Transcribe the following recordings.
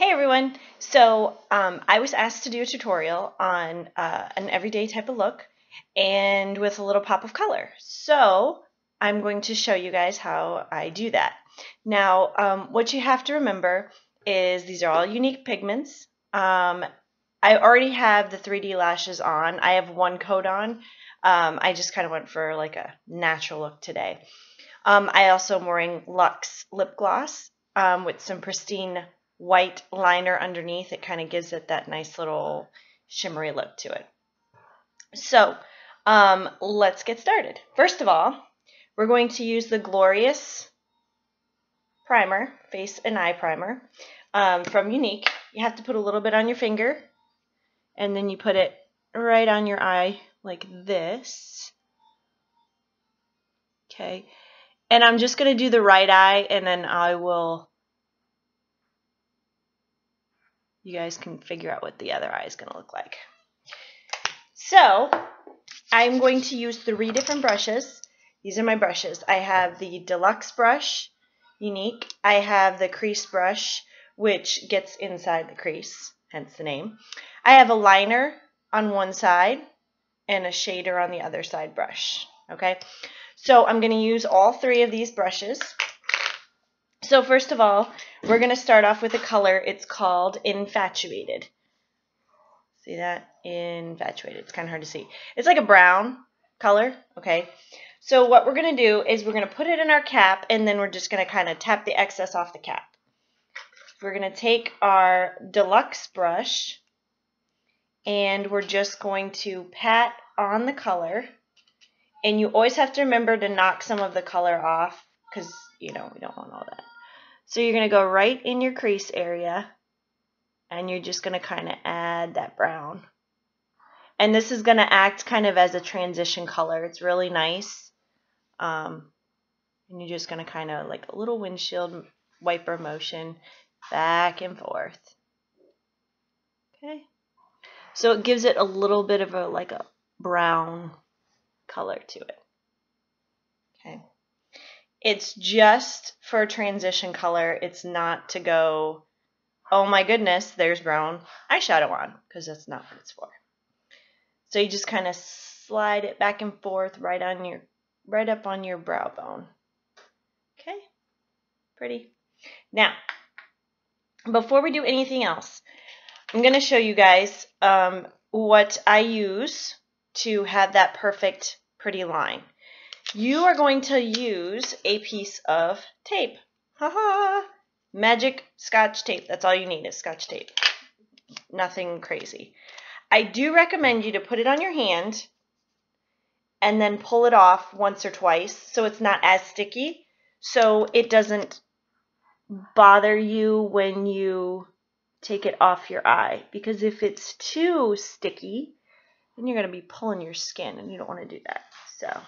Hey everyone! So I was asked to do a tutorial on an everyday type of look and with a little pop of color. So I'm going to show you guys how I do that. Now what you have to remember is these are all Younique pigments. I already have the 3D lashes on. I have one coat on. I just kind of went for like a natural look today. I also am wearing Luxe lip gloss with some pristine white liner underneath. It kind of gives it that nice little shimmery look to it. So let's get started. First of all, we're going to use the Glorious primer, face and eye primer from Younique. You have to put a little bit on your finger and then you put it right on your eye like this. Okay. And I'm just going to do the right eye and then you guys can figure out what the other eye is going to look like. So I'm going to use 3 different brushes. These are my brushes. I have the Deluxe brush, Younique. I have the crease brush, which gets inside the crease, hence the name. I have a liner on one side and a shader on the other side brush. Okay, so I'm going to use all 3 of these brushes. So first of all, we're going to start off with a color. It's called Infatuated. See that? Infatuated. It's kind of hard to see. It's like a brown color. Okay. So what we're going to do is we're going to put it in our cap, and then we're just going to kind of tap the excess off the cap. We're going to take our Deluxe brush, and we're just going to pat on the color. And you always have to remember to knock some of the color off because, you know, we don't want all that. So you're going to go right in your crease area, and you're just going to kind of add that brown. And this is going to act kind of as a transition color. It's really nice. And you're just going to kind of like a little windshield wiper motion back and forth. Okay. So it gives it a little bit of a brown color to it. Okay. It's just for a transition color. It's not to go, oh my goodness, there's brown eyeshadow on, because that's not what it's for. So you just kind of slide it back and forth right up on your brow bone. Okay, pretty. Now, before we do anything else, I'm going to show you guys what I use to have that perfect, pretty line. You are going to use a piece of tape. Haha! Magic Scotch tape. That's all you need is Scotch tape. Nothing crazy. I do recommend you to put it on your hand and then pull it off once or twice so it's not as sticky, so it doesn't bother you when you take it off your eye. Because if it's too sticky, then you're going to be pulling your skin, and you don't want to do that. So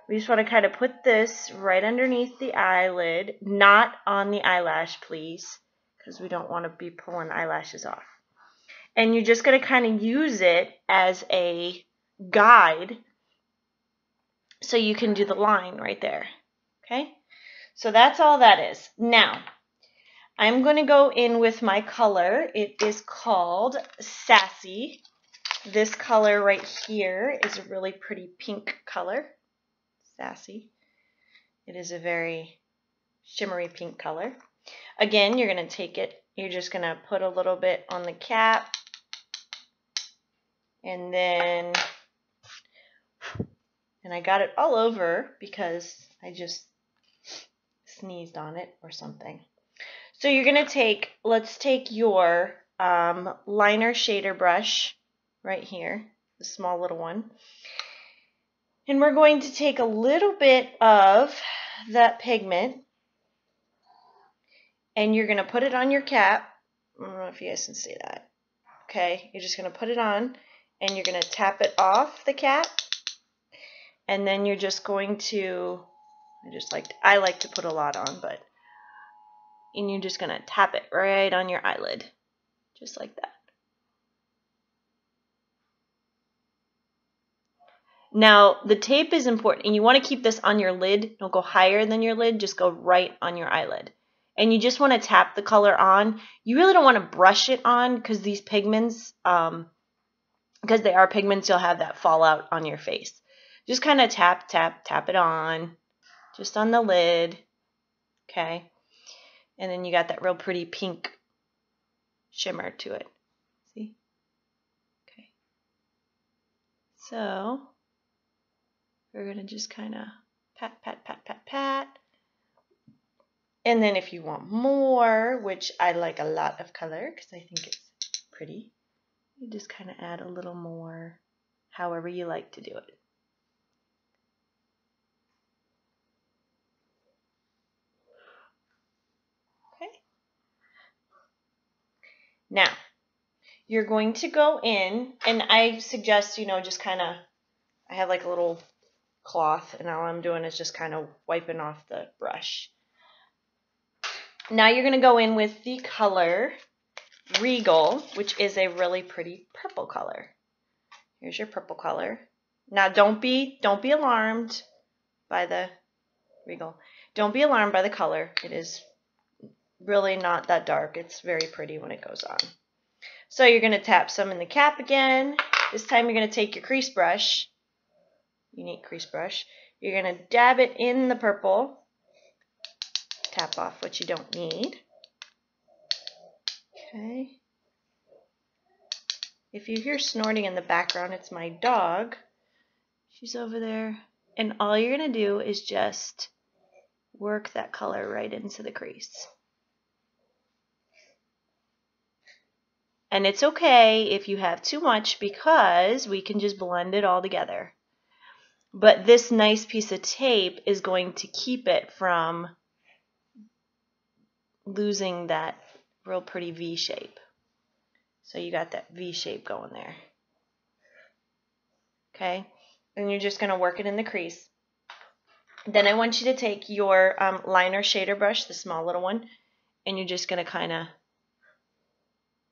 we just want to kind of put this right underneath the eyelid, not on the eyelash, please, because we don't want to be pulling eyelashes off. And you're just going to kind of use it as a guide so you can do the line right there. Okay? So that's all that is. Now, I'm going to go in with my color. It is called Sassy. This color right here is a really pretty pink color. Sassy. It is a very shimmery pink color. Again, you're going to take it, you're just going to put a little bit on the cap, and then, and I got it all over because I just sneezed on it or something. So you're going to take, let's take your liner shader brush right here, the small little one. And we're going to take a little bit of that pigment, and you're going to put it on your cap. I don't know if you guys can see that. Okay, you're just going to put it on, and you're going to tap it off the cap, and then you're just going to, I like to put a lot on, and you're just going to tap it right on your eyelid, just like that. Now, the tape is important, and you want to keep this on your lid. Don't go higher than your lid, just go right on your eyelid. and you just want to tap the color on. You really don't want to brush it on because these pigments, because they are pigments, you'll have that fallout on your face. Just kind of tap, tap, tap it on, just on the lid, okay? And then you got that real pretty pink shimmer to it. See? Okay. So we're going to just kind of pat, pat, pat, pat, pat. And then if you want more, which I like a lot of color because I think it's pretty, you just kind of add a little more, however you like to do it. Okay. Now, you're going to go in, and I suggest, just kind of, I have like a little cloth, and all I'm doing is just kind of wiping off the brush. Now you're going to go in with the color Regal, which is a really pretty purple color. Here's your purple color. Now don't be alarmed by the Regal. Don't be alarmed by the color. It is really not that dark. It's very pretty when it goes on. So you're going to tap some in the cap again. This time you're going to take your crease brush, Younique crease brush. You're going to dab it in the purple. Tap off what you don't need. Okay. If you hear snorting in the background, it's my dog. She's over there. And all you're going to do is just work that color right into the crease. And it's okay if you have too much because we can just blend it all together. But this nice piece of tape is going to keep it from losing that real pretty V shape. So you got that V shape going there. Okay, and you're just going to work it in the crease. Then I want you to take your liner shader brush, the small little one, and you're just going to kind of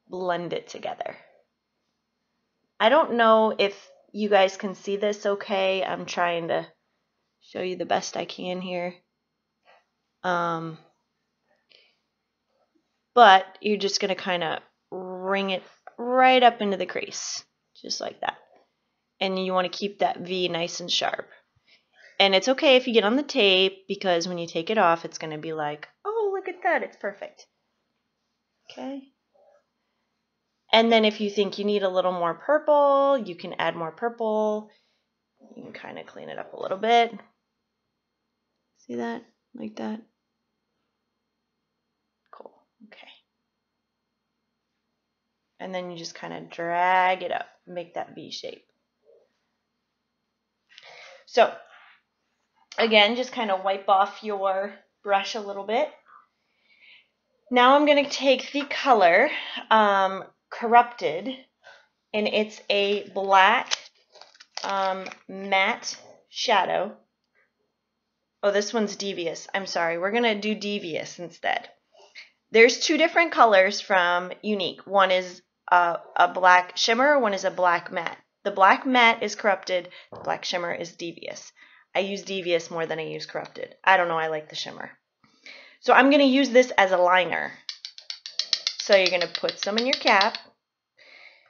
blend it together. I don't know if you guys can see this okay. I'm trying to show you the best I can here. But you're just going to kind of wring it right up into the crease, just like that. And you want to keep that V nice and sharp. And it's okay if you get on the tape, because when you take it off, it's going to be like, oh, look at that, it's perfect. Okay. And then if you think you need a little more purple, you can add more purple. You can kind of clean it up a little bit. See that? Like that? Cool. Okay. And then you just kind of drag it up, make that V shape. So, again, just kind of wipe off your brush a little bit. Now I'm going to take the color Corrupted, and it's a black matte shadow. Oh, this one's Devious. I'm sorry. We're going to do Devious instead. There's two different colors from Younique. One is a black shimmer. One is a black matte. The black matte is Corrupted. The black shimmer is Devious. I use Devious more than I use Corrupted. I don't know. I like the shimmer. So I'm going to use this as a liner. So you're going to put some in your cap.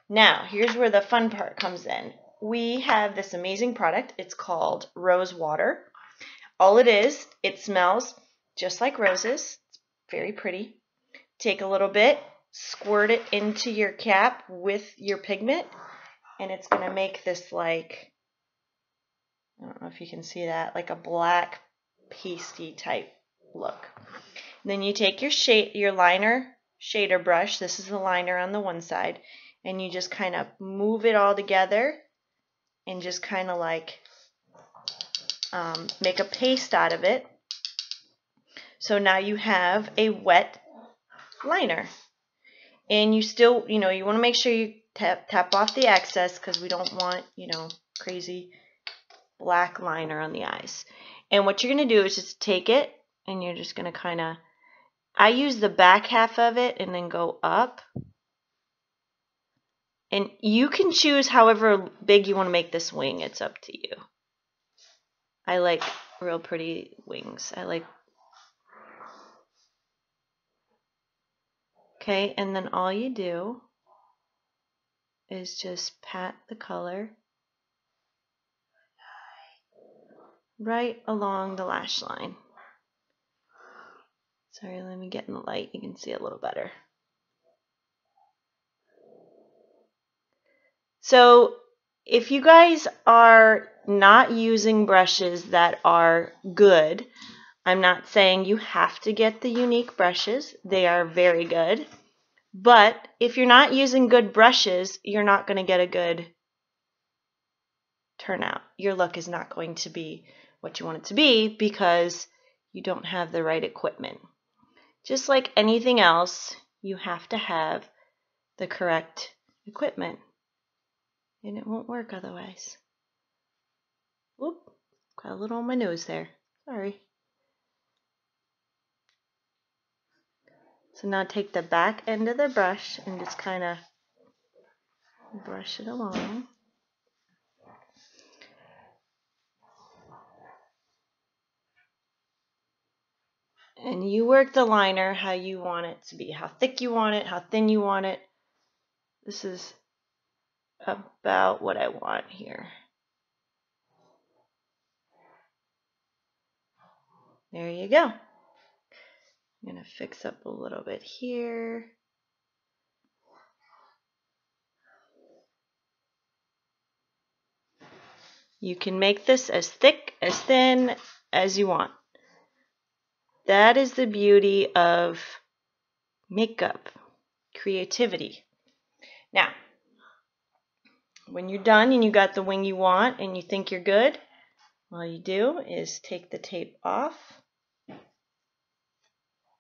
Now, here's where the fun part comes in. We have this amazing product. It's called Rose Water. All it is, it smells just like roses. It's very pretty. Take a little bit, squirt it into your cap with your pigment, and it's going to make this like, I don't know if you can see that, like a black pasty type look. And then you take your liner shader brush. This is the liner on the one side. And you just kind of move it all together and just kind of like make a paste out of it. So now you have a wet liner. And you still, you want to make sure you tap off the excess because we don't want, crazy black liner on the eyes. And what you're going to do is just take it and you're just going to kind of, I use the back half of it and then go up. And you can choose however big you want to make this wing. It's up to you. I like real pretty wings. I like Okay, and then all you do is just pat the color right along the lash line. Sorry, let me get in the light. You can see a little better. So if you guys are not using brushes that are good, I'm not saying you have to get the Younique brushes. They are very good. But if you're not using good brushes, you're not going to get a good turnout. Your look is not going to be what you want it to be because you don't have the right equipment. Just like anything else, you have to have the correct equipment, and it won't work otherwise. Whoop, got a little on my nose there. Sorry. So now take the back end of the brush and just kind of brush it along. And you work the liner how you want it to be, how thick you want it, how thin you want it. This is about what I want here. There you go. I'm going to fix up a little bit here. You can make this as thick, as thin as you want. That is the beauty of makeup, creativity. Now, when you're done and you got the wing you want and you think you're good, all you do is take the tape off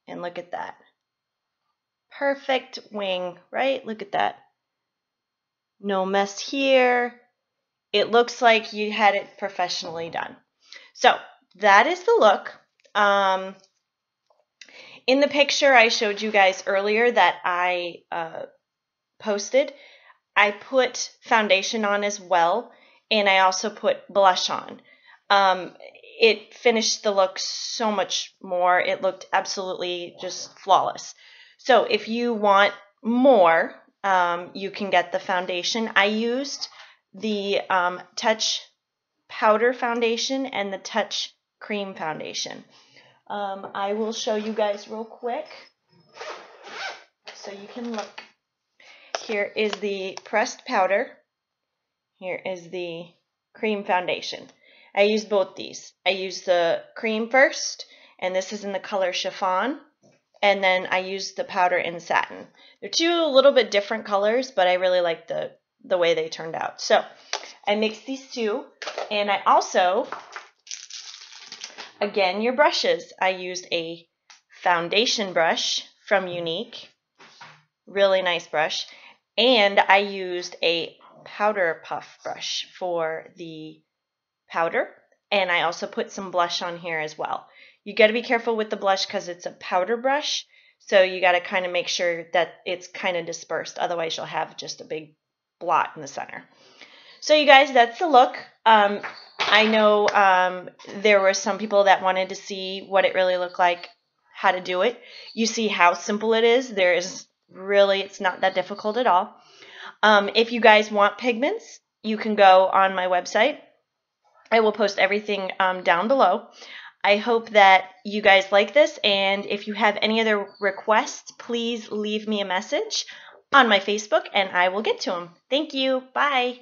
and look at that. Perfect wing, right? Look at that. No mess here. It looks like you had it professionally done. So that is the look. In the picture I showed you guys earlier that I posted, I put foundation on as well, and I also put blush on. It finished the look so much more. It looked absolutely just flawless. So if you want more, you can get the foundation. I used the Touch Powder Foundation and the Touch Cream Foundation. I will show you guys real quick so you can look. Here is the pressed powder. Here is the cream foundation. I used both these. I used the cream first, and this is in the color Chiffon, and then I used the powder in Satin. They're two a little bit different colors, but I really like the way they turned out. So I mixed these two, and I also, again, your brushes. I used a foundation brush from Younique, really nice brush, and I used a powder puff brush for the powder, and I also put some blush on here as well. You got to be careful with the blush because it's a powder brush, so you got to kind of make sure that it's kind of dispersed, otherwise you'll have just a big blot in the center. So you guys, that's the look. I know there were some people that wanted to see what it really looked like, how to do it. You see how simple it is. There is really, it's not that difficult at all. If you guys want pigments, you can go on my website. I will post everything down below. I hope that you guys like this, and if you have any other requests, please leave me a message on my Facebook and I will get to them. Thank you. Bye.